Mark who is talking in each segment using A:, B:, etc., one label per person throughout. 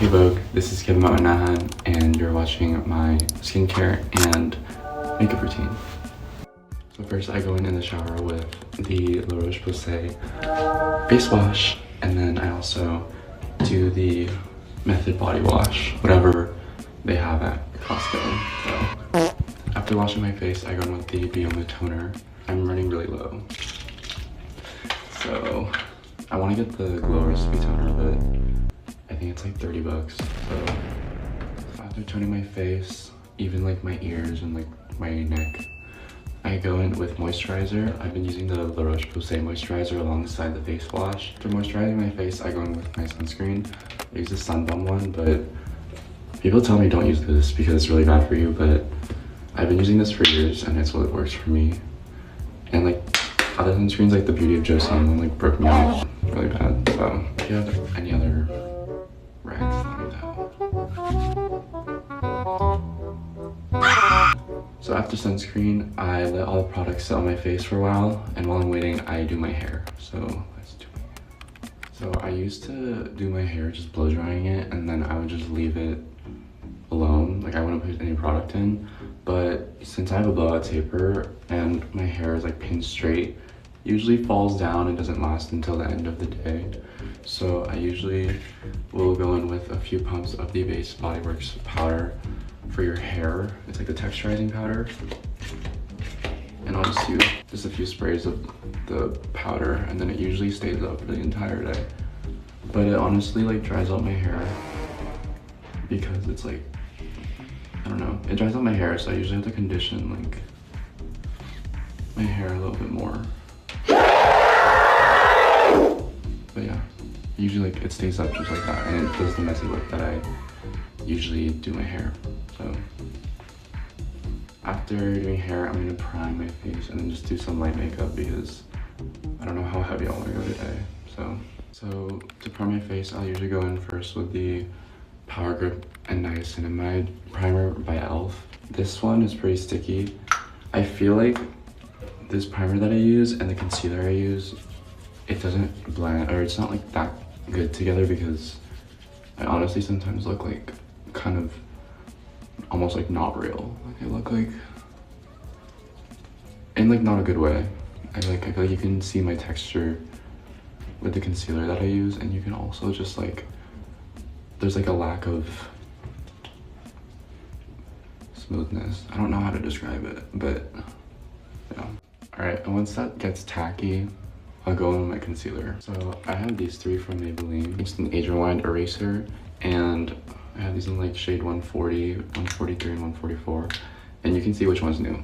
A: Hey Vogue, this is Kevin Maunahan, and you're watching my skincare and makeup routine. So first I go in the shower with the La Roche-Posay face wash, and then I also do the Method body wash, whatever they have at Costco. So after washing my face, I go in with the VOGUE toner. I'm running really low, so I want to get the Glow Recipe toner, but I think it's like 30 bucks. So after toning my face, even like my ears and like my neck, I go in with moisturizer. I've been using the La Roche-Posay moisturizer alongside the face wash. After moisturizing my face, I go in with my sunscreen. I use the Sun Bum one, but people tell me don't use this because it's really bad for you, but I've been using this for years and it's what works for me. And like other sunscreens, like the Beauty of Joseon one, like broke me out really bad. So if you have any other rags, let me know. So after sunscreen, I let all the products sit on my face for a while, and while I'm waiting, I do my hair. So let's do my hair. So I used to do my hair just blow drying it, and then I would just leave it alone. Like I wouldn't put any product in. But since I have a blowout taper and my hair is like pinned straight, usually falls down and doesn't last until the end of the day. So I usually will go in with a few pumps of the Base Body Works powder for your hair. It's like the texturizing powder. And I'll just do just a few sprays of the powder, and then it usually stays up for the entire day. But it honestly like dries out my hair because it's like, I don't know, it dries out my hair, so I usually have to condition like my hair a little bit more. But yeah, usually like it stays up just like that, and it does the messy look that I usually do my hair. So after doing hair, I'm gonna prime my face and then just do some light makeup because I don't know how heavy I want to go today. So to prime my face, I'll usually go in first with the Power Grip and Niacinamide primer by e.l.f. This one is pretty sticky. I feel like this primer that I use and the concealer I use, it doesn't blend, or it's not like that good together, because I honestly sometimes look like kind of almost like not real. Like I look like, in like not a good way. I feel like you can see my texture with the concealer that I use, and you can also just like, there's like a lack of smoothness. I don't know how to describe it, but yeah. All right, and once that gets tacky, I'll go in with my concealer. So I have these three from Maybelline. It's an age rewind eraser, and I have these in like shade 140, 143, and 144. And you can see which one's new,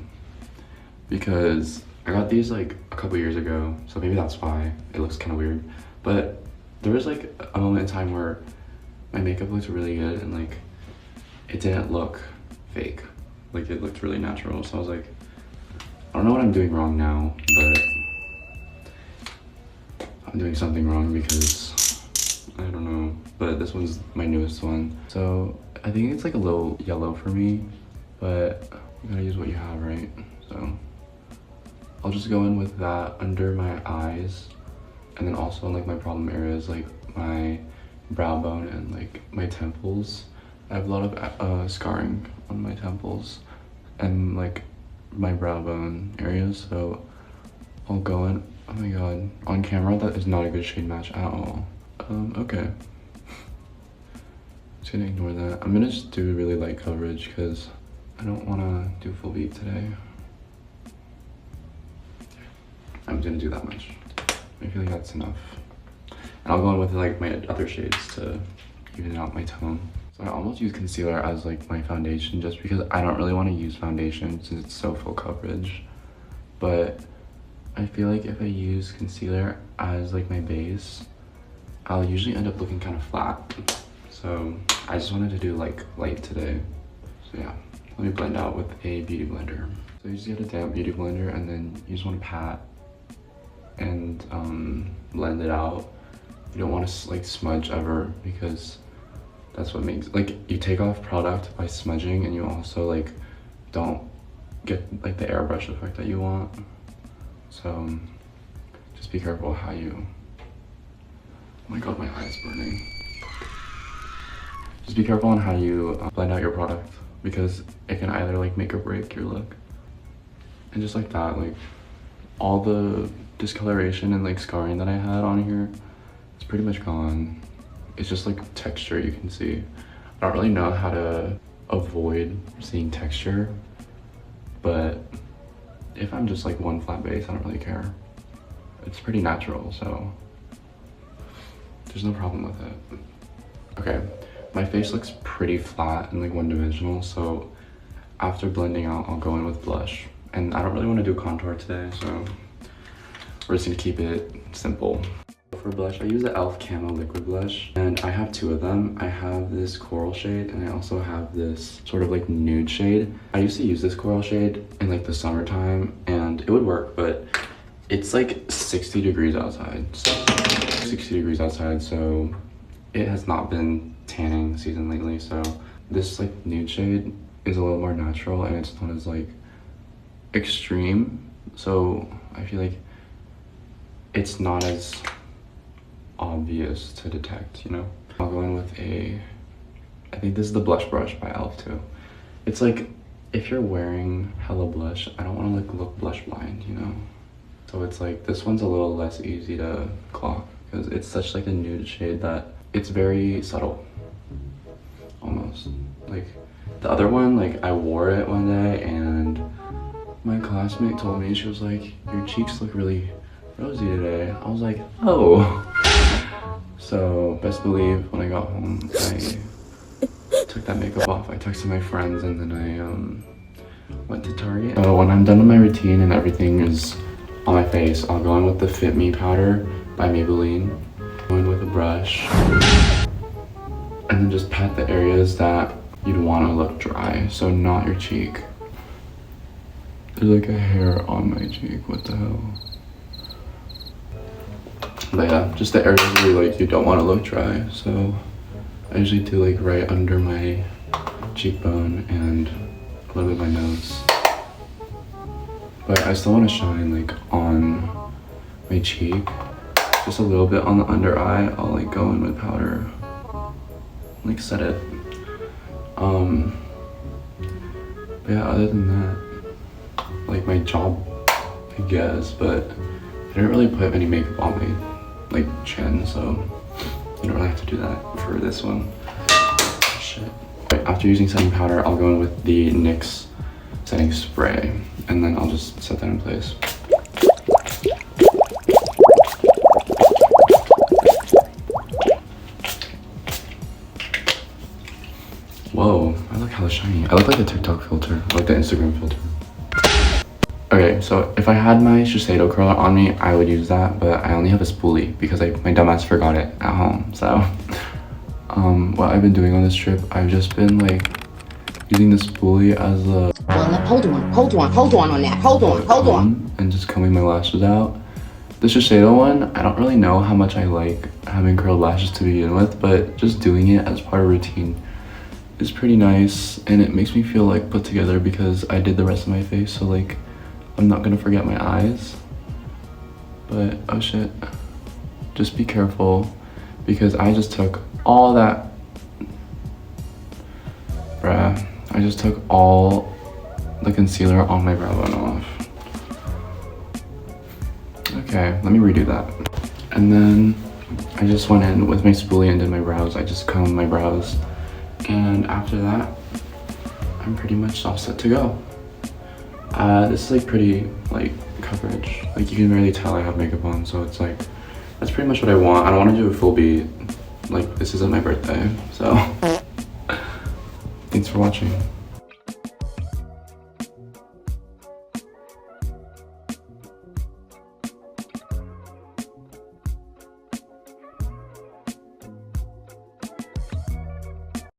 A: because I got these like a couple years ago, so maybe that's why it looks kind of weird. But there was like a moment in time where my makeup looked really good and like it didn't look fake. Like it looked really natural. So I was like, I don't know what I'm doing wrong now, but I'm doing something wrong because I don't know. But this one's my newest one. So I think it's like a little yellow for me, but you gotta use what you have, right? So I'll just go in with that under my eyes, and then also in like my problem areas, like my brow bone and like my temples. I have a lot of scarring on my temples and like my brow bone areas, so I'll go in. Oh my god, on camera that is not a good shade match at all. Okay. Just gonna ignore that. I'm gonna just do really light coverage because I don't want to do full beat today. I'm gonna do that much. I feel like that's enough. And I'll go in with like my other shades to even out my tone. So I almost use concealer as like my foundation just because I don't really want to use foundation since it's so full coverage. But I feel like if I use concealer as like my base, I'll usually end up looking kind of flat. So I just wanted to do like light today. So yeah, let me blend out with a beauty blender. So you just get a damp beauty blender, and then you just want to pat and blend it out. You don't want to like smudge ever, because that's what makes, like, you take off product by smudging, and you also like don't get like the airbrush effect that you want. So just be careful how you, oh my god, my eye's burning. Just be careful on how you blend out your product, because it can either like make or break your look. And just like that, like all the discoloration and like scarring that I had on here, it's pretty much gone. It's just like texture you can see. I don't really know how to avoid seeing texture, but if I'm just like one flat base, I don't really care. It's pretty natural, so there's no problem with it. Okay, my face looks pretty flat and like one-dimensional, so after blending out, I'll go in with blush. And I don't really want to do contour today, so we're just gonna keep it simple. For blush, I use the e.l.f. Camo Liquid Blush, and I have two of them. I have this coral shade, and I also have this sort of like nude shade. I used to use this coral shade in like the summertime, and it would work, but it's like 60 degrees outside. So 60 degrees outside, so it has not been tanning season lately. So this like nude shade is a little more natural, and it's not as like extreme. So I feel like it's not as obvious to detect, you know? I'll go in with I think this is the blush brush by e.l.f. too. It's like, if you're wearing hella blush, I don't want to like look blush blind, you know? So it's like, this one's a little less easy to clock, because it's such like a nude shade that it's very subtle, almost. Like, the other one, like I wore it one day and my classmate told me, she was like, your cheeks look really rosy today. I was like, oh. So best believe when I got home, I took that makeup off. I texted my friends, and then I went to Target. So when I'm done with my routine and everything is on my face, I'll go in with the Fit Me powder by Maybelline. Go in with a brush, and then just pat the areas that you'd want to look dry, so not your cheek. There's like a hair on my cheek, what the hell? But yeah, just the areas where like you don't want to look dry. So I usually do like right under my cheekbone and a little bit of my nose. But I still want to shine like on my cheek, just a little bit on the under eye. I'll like go in with powder, like set it. But yeah, other than that, like my job, I guess, but I didn't really put any makeup on my like chin, so you don't really have to do that for this one. Shit. After using setting powder, I'll go in with the NYX setting spray, and then I'll just set that in place. Whoa, I look hella shiny. I look like a TikTok filter, like the Instagram filter. Okay, so if I had my Shiseido curler on me, I would use that, but I only have a spoolie because my dumbass forgot it at home. So, what I've been doing on this trip, I've just been like using the spoolie as a
B: hold on on that. Hold on.
A: And just combing my lashes out. The Shiseido one, I don't really know how much I like having curled lashes to begin with, but just doing it as part of routine is pretty nice, and it makes me feel like put together because I did the rest of my face, so like I'm not gonna forget my eyes. But oh shit, just be careful, because I just took all that, bruh, I just took all the concealer on my brow bone off. Okay, let me redo that. And then I just went in with my spoolie and did my brows. I just combed my brows, and after that I'm pretty much all set to go. This is like pretty like coverage, like you can barely tell I have makeup on, so it's like that's pretty much what I want. I don't want to do a full beat, like this isn't my birthday. So thanks for watching.